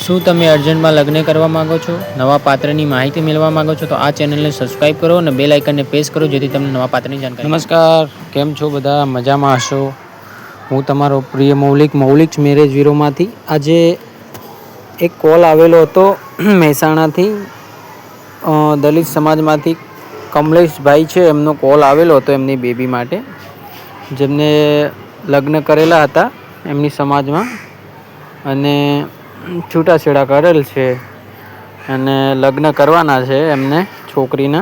શું તમે અર્જન્ટમાં લગ્ન કરવા માંગો છો? નવા પાત્રની માહિતી મેળવવા માંગો છો? તો આ ચેનલને સબસ્ક્રાઇબ કરો અને બેલ આઇકનને પ્રેસ કરો જેથી તમને નવા પાત્રની જાણકારી. નમસ્કાર, કેમ છો બધા? મજામાં હશો? હું તમારો પ્રિય મૌલિક મેરેજ બ્યુરોમાંથી. આજે એક કોલ આવેલો હતો મહેસાણાથી, દલિત સમાજમાંથી કમલેશભાઈ છે, એમનો કોલ આવેલો હતો એમની બેબી માટે, જેમને લગ્ન કરેલા હતા એમની સમાજમાં અને છૂટાછેડા કરેલ છે અને લગ્ન કરવાના છે એમને છોકરીના.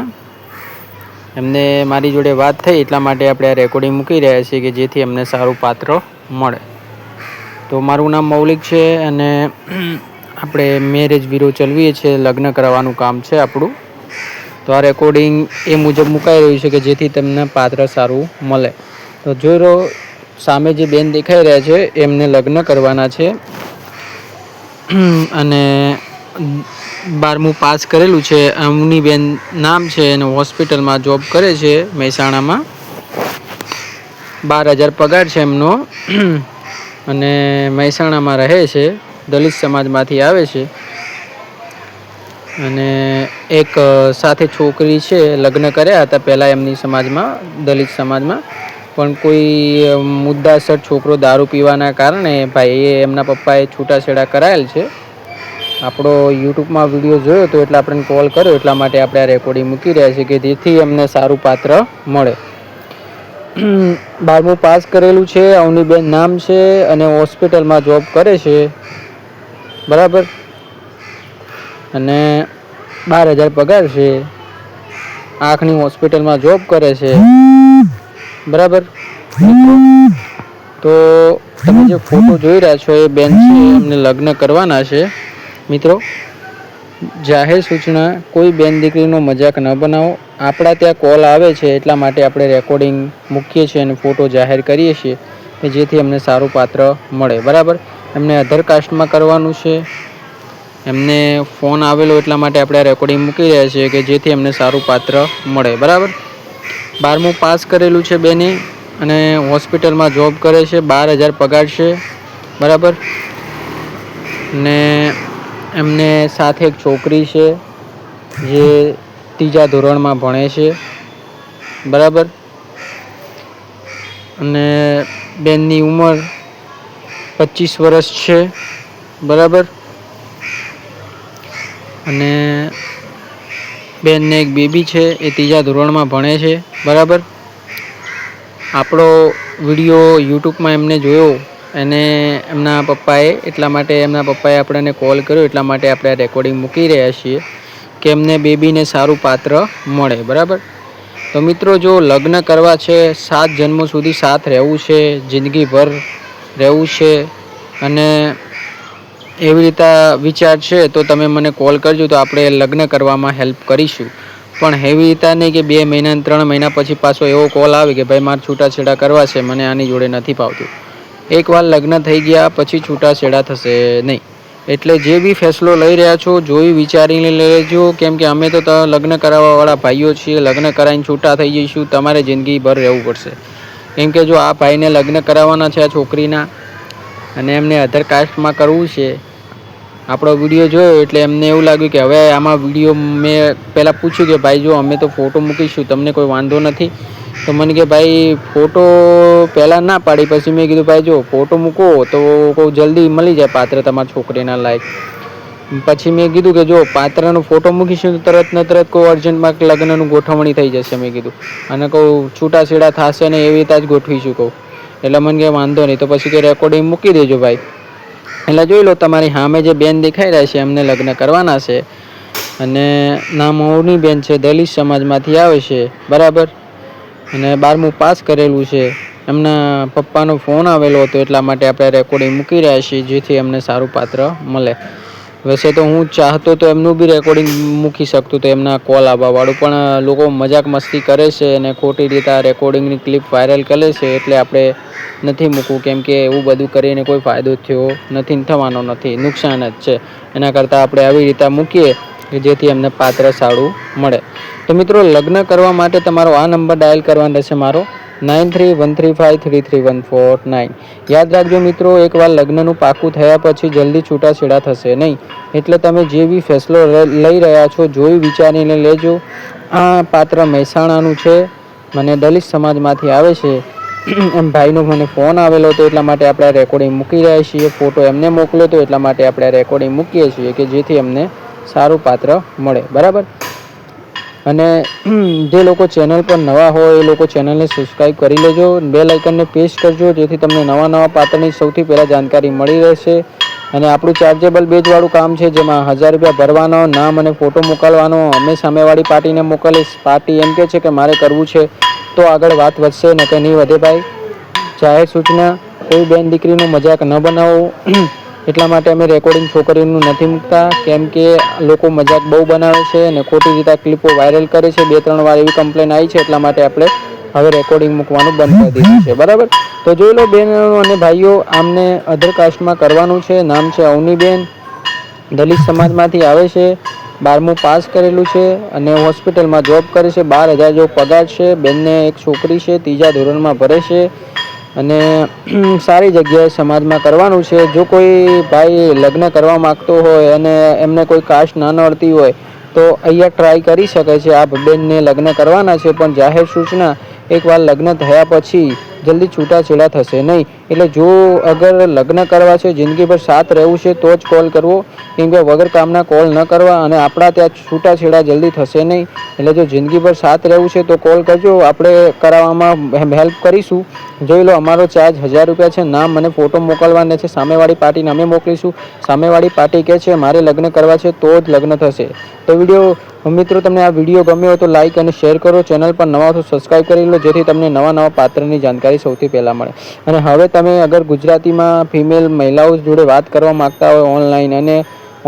એમને મારી જોડે વાત થઈ એટલા માટે આપણે આ રેકોર્ડિંગ મૂકી રહ્યા છીએ કે જેથી એમને સારું પાત્ર મળે. તો મારું નામ મૌલિક છે અને આપણે મેરેજ બ્યુરો ચલાવીએ છીએ, લગ્ન કરાવવાનું કામ છે આપણું. તો આ રેકોર્ડિંગ એ મુજબ મુકાઈ રહ્યું છે કે જેથી તમને પાત્ર સારું મળે. તો જો સામે જે બેન દેખાઈ રહ્યા છે એમને લગ્ન કરવાના છે અને 12મું પાસ કરેલું છે. અમની બેન નામ છે અને હોસ્પિટલમાં જોબ કરે છે મહેસાણામાં. 12,000 પગાર છે એમનો અને મહેસાણામાં રહે છે, દલિત સમાજમાંથી આવે છે અને એક સાથે છોકરી છે. લગ્ન કર્યા હતા પહેલાં એમની સમાજમાં, દલિત સમાજમાં, પણ કોઈ મુદ્દાસર છોકરો દારૂ પીવાના કારણે ભાઈએ એમના પપ્પાએ છૂટાછેડા કરાયેલ છે. આપણો યુટ્યુબમાં વિડીયો જોયો હતો એટલે આપણે કોલ કર્યો, એટલા માટે આપણે આ રેકોર્ડિંગ મૂકી રહ્યા છીએ કે જેથી અમને સારું પાત્ર મળે. 12મું પાસ કરેલું છે, અવનીબેન નામ છે અને હોસ્પિટલમાં જોબ કરે છે, બરાબર, અને 12,000 પગાર છે. આંખની હોસ્પિટલમાં જોબ કરે છે, બરાબર. તો તમે જે ફોટો જોઈ રહ્યા છો એ બેન છે, એમને લગ્ન કરવાના છે. મિત્રો, જાહેર સૂચના, કોઈ બેન દીકરીનો મજાક ન બનાવો. આપણા ત્યાં કોલ આવે છે એટલા માટે આપણે રેકોર્ડિંગ મૂકીએ છીએ અને ફોટો જાહેર કરીએ છીએ કે જેથી અમને સારું પાત્ર મળે, બરાબર. એમને અધર કાસ્ટમાં કરવાનું છે. એમને ફોન આવેલો એટલા માટે આપણે આ રેકોર્ડિંગ મૂકી રહ્યા છીએ કે જેથી અમને સારું પાત્ર મળે, બરાબર. 12મું પાસ કરેલું છે બેને અને હોસ્પિટલમાં જોબ કરે છે, 12,000 પગાર છે, બરાબર. ને એમને સાથે એક છોકરી છે જે 3જા ધોરણમાં ભણે છે, બરાબર. અને બેનની ઉંમર 25 વર્ષ છે, બરાબર. અને બેનને એક બેબી છે, એ 3જા ધોરણમાં ભણે છે, બરાબર. આપણો વિડીયો યુટ્યુબમાં એમને જોયો અને એમના પપ્પાએ, એટલા માટે એમના પપ્પાએ આપણને કોલ કર્યો, એટલા માટે આપણે આ રેકોર્ડિંગ મૂકી રહ્યા છીએ કે એમને બેબીને સારું પાત્ર મળે, બરાબર. તો મિત્રો, જો લગ્ન કરવા છે, 7 જન્મો સુધી સાથ રહેવું છે, જિંદગીભર રહેવું છે અને એવી રીતે વિચાર છે તો તમે મને કોલ કરજો, તો આપણે લગ્ન કરવામાં હેલ્પ કરીશું. પણ એવી રીતે નહીં કે 2 મહિના 3 મહિના પછી પાછો એવો કોલ આવે કે ભાઈ મારે છૂટાછેડા કરવા છે, મને આની જોડે નથી ફાવતું. એકવાર લગ્ન થઈ ગયા પછી છૂટાછેડા થશે નહીં. એટલે જે બી ફેસલો લઈ રહ્યા છો જોઈ વિચારીને લેજો, કેમ કે અમે તો લગ્ન કરાવવાવાળા ભાઈઓ છીએ. લગ્ન કરાવીને છૂટા થઈ જઈશું, તમારે જિંદગીભર રહેવું પડશે. કેમ કે જો આ ભાઈને લગ્ન કરાવવાના છે આ છોકરીના અને એમને અધર કાસ્ટમાં કરવું છે. આપણો વિડીયો જોયો એટલે એમને એવું લાગ્યું કે હવે આમાં વિડીયો, મેં પહેલાં પૂછ્યું કે ભાઈ જો અમે તો ફોટો મૂકીશું, તમને કોઈ વાંધો નથી? તો મને કે ભાઈ ફોટો પહેલાં ના પાડી, પછી મેં કીધું ભાઈ જો ફોટો મૂકો તો કોઈ જલ્દી મળી જાય પાત્ર તમારા છોકરીના લાયક. પછી મેં કીધું કે જો પાત્રનો ફોટો મૂકીશું તો તરત ને તરત કોઈ અર્જન્ટમાં લગ્નનું ગોઠવણી થઈ જશે, મેં કીધું, અને કહું છૂટાછેડા થશે ને એવી રીતે જ ગોઠવીશું કહું. એટલે મને કે વાંધો નહીં, તો પછી કે રેકોર્ડિંગ મૂકી દેજો ભાઈ. એટલે જોઈ લો, તમારી સામે જે બેન દેખાઈ રહ્યા છે એમને લગ્ન કરવાના છે અને નામ અવની બેન છે, દલિત સમાજમાંથી આવે છે, બરાબર. અને 12મું પાસ કરેલું છે. એમના પપ્પાનો ફોન આવેલો હતો એટલા માટે આપણે રેકોર્ડિંગ મૂકી રહ્યા છીએ જેથી અમને સારું પાત્ર મળે. વૈસે તો હું ચાહતો તો એમનું બી રેકોર્ડિંગ મૂકી શકતો તો, એમના કોલ આવવાવાળું, પણ લોકો મજાક મસ્તી કરે છે અને ખોટી રીતે આ રેકોર્ડિંગની ક્લિપ વાયરલ કરે છે એટલે આપણે નથી મૂકવું. કેમ કે એવું બધું કરીને કોઈ ફાયદો થયો નથી ને થવાનો નથી, નુકસાન જ છે. એના કરતાં આપણે આવી રીતે મૂકીએ કે જેથી અમને પાત્ર સારું મળે. તો મિત્રો, લગ્ન કરવા માટે તમારો આ નંબર ડાયલ કરવાનો રહેશે મારો, 9313533149. યાદ રાખજો મિત્રો, એકવાર લગ્નનું પાકું થયા પછી જલ્દી છૂટાછેડા થશે નહીં. એટલે તમે જે બી ફેસલો લઈ રહ્યા છો જોઈ વિચારીને લેજો. આ પાત્ર મહેસાણાનું છે, મને દલિત સમાજમાંથી આવે છે. એમ ભાઈનો મને ફોન આવેલો હતો, એટલા માટે આપણે રેકોર્ડિંગ મૂકી રહ્યા છીએ. ફોટો એમને મોકલ્યો હતો, એટલા માટે આપણે રેકોર્ડિંગ મૂકીએ છીએ કે જેથી અમને સારું પાત્ર મળે. બરાબર. અને જે લોકો ચેનલ પર નવા હોય એ લોકો ચેનલને સબસ્ક્રાઈબ કરી લેજો, બેલ આઇકનને પ્રેસ કરજો જેથી તમને નવા પાત્રની સૌથી પહેલાં જાણકારી મળી રહેશે. અને આપણું ચાર્જેબલ બેજવાળું કામ છે, જેમાં 1000 રૂપિયા ભરવાનો, નામ અને ફોટો મોકલવાનો. અમે સામેવાળી પાર્ટીને મોકલીશ. પાર્ટી એમ કહે છે કે મારે કરવું છે તો આગળ વાત વધશે, ન કે નહીં વધે ભાઈ. જાહેર સૂચના, કોઈ બેન દીકરીનો મજાક ન બનાવો. એટલા માટે અમે રેકોર્ડિંગ છોકરીઓનું નથી મૂકતા, કેમ કે લોકો મજાક બહુ બનાવે છે અને ખોટી રીતે ક્લિપો વાયરલ કરે છે. 2-3 વાર એવી કમ્પ્લેન આવી છે, એટલા માટે આપણે હવે રેકોર્ડિંગ મૂકવાનું બંધ કરી દીધું છે. બરાબર. તો જોઈ લો બહેનો અને ભાઈઓ, આમને અધર કાસ્ટમાં કરવાનું છે. નામ છે અવનીબેન, દલિત સમાજમાંથી આવે છે, 12મું પાસ કરેલું છે અને હોસ્પિટલમાં જોબ કરે છે. 12,000 જેવો પગાર છે. બેનને એક છોકરી છે, 3જા ધોરણમાં ભણે છે અને સારી જગ્યાએ સમાજમાં કરવાનું છે. જો કોઈ ભાઈ લગ્ન કરવા માગતો હોય અને એમને કોઈ કાસ્ટ ના નડતી હોય તો અહીંયા ટ્રાય કરી શકે છે. આ બેનને લગ્ન કરવાના છે, પણ જાહેર સૂચના, એકવાર લગ્ન થયા પછી જલ્દી છૂટાછેડા થશે નહીં. એટલે જો અગર લગ્ન કરવા છે, જિંદગીભર સાથ રહેવું છે તો જ કોલ કરવો, કેમ કે વગર કામના કોલ ન કરવા. અને આપણા ત્યાં છૂટાછેડા જલ્દી થશે નહીં. એટલે જો જિંદગીભર સાથ રહેવું છે તો કોલ કરજો, આપણે કરાવવામાં હેલ્પ કરીશું. જોઈ લો, અમારો ચાર્જ 1000 રૂપિયા છે. નામ અને ફોટો મોકલવાના છે. સામેવાળી પાર્ટીને અમે મોકલીશું. સામેવાળી પાર્ટી કહે છે મારે લગ્ન કરવા છે તો જ લગ્ન થશે. તો મિત્રો, તમને આ વિડીયો ગમ્યો હોય તો લાઇક અને શેર કરો. ચેનલ પર નવા તો સબસ્ક્રાઈબ કરી લો, જેથી તમને નવા પાત્રની જાણકારી સૌથી પહેલાં મળે. અને હવે તમે અગર ગુજરાતીમાં ફિમેલ મહિલાઓ જોડે વાત કરવા માગતા હોય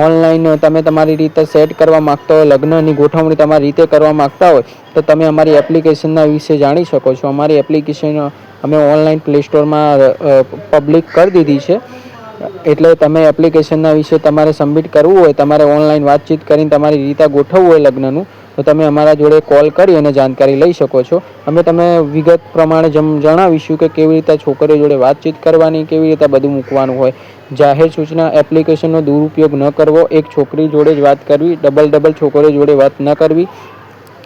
ઓનલાઈન તમે તમારી રીતે સેટ કરવા માગતા હોય, લગ્નની ગોઠવણી તમારી રીતે કરવા માગતા હોય તો તમે અમારી એપ્લિકેશનના વિશે જાણી શકો છો. અમારી એપ્લિકેશન અમે ઓનલાઈન પ્લે સ્ટોરમાં પબ્લિક કરી દીધી છે. એટલે તમે એપ્લિકેશનના વિશે તમારે સબમિટ કરવું હોય, તમારે ઓનલાઈન વાતચીત કરીને તમારી રીતે ગોઠવવું હોય લગ્નનું, તો તમે અમારા જોડે કોલ કરી અને જાણકારી લઈ શકો છો. અમે તમે વિગત પ્રમાણે જણાવીશું કે કેવી રીતે છોકરીઓ જોડે વાતચીત કરવાની, કેવી રીતે બધું મૂકવાનું હોય. જાહેર સૂચના એપ્લિકેશનનો દુરુપયોગ ન કરવો. એક છોકરી જોડે જ વાત કરવી, ડબલ છોકરીઓ જોડે વાત ન કરવી.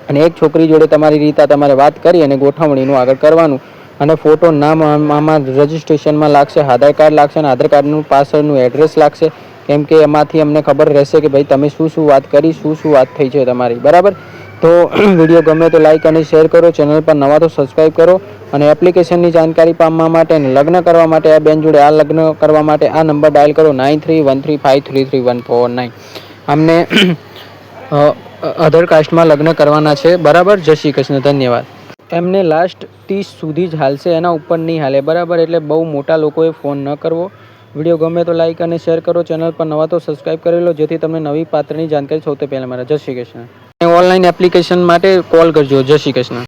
અને એક છોકરી જોડે તમારી રીતે તમારે વાત કરી અને ગોઠવણીનું આગળ કરવાનું. અને ફોટો, નામ આમાં રજિસ્ટ્રેશનમાં લાગશે, આધાર કાર્ડ લાગશે અને આધાર કાર્ડનું પાછળનું એડ્રેસ લાગશે, કેમ કે એમાંથી અમને ખબર રહેશે કે ભાઈ તમે શું વાત કરી, શું વાત થઈ છે તમારી. બરાબર. તો વિડીયો ગમે તો લાઇક અને શેર કરો. ચેનલ પર નવા તો સબસ્ક્રાઈબ કરો. અને એપ્લિકેશનની જાણકારી પામવા માટે અને લગ્ન કરવા માટે આ બેન જોડે લગ્ન કરવા માટે આ નંબર ડાયલ કરો, 9313533149. અમને અધર કાસ્ટમાં લગ્ન કરવાના છે. બરાબર. જય શ્રી કૃષ્ણ. ધન્યવાદ. એમને લાસ્ટ 30 સુધી જ હાલશે, એના ઉપર નહીં હાલે. બરાબર. એટલે બહુ મોટા લોકોએ ફોન ન કરવો. વિડીયો ગમે તો લાઇક અને શેર કરો. ચેનલ પર નવા તો સબસ્ક્રાઈબ કરી લો, જેથી તમને નવી પાત્રની જાણકારી સૌથી પહેલાં મળે. જય શ્રી કૃષ્ણ. ઓનલાઈન એપ્લિકેશન માટે કોલ કરજો. જય શ્રી કૃષ્ણ.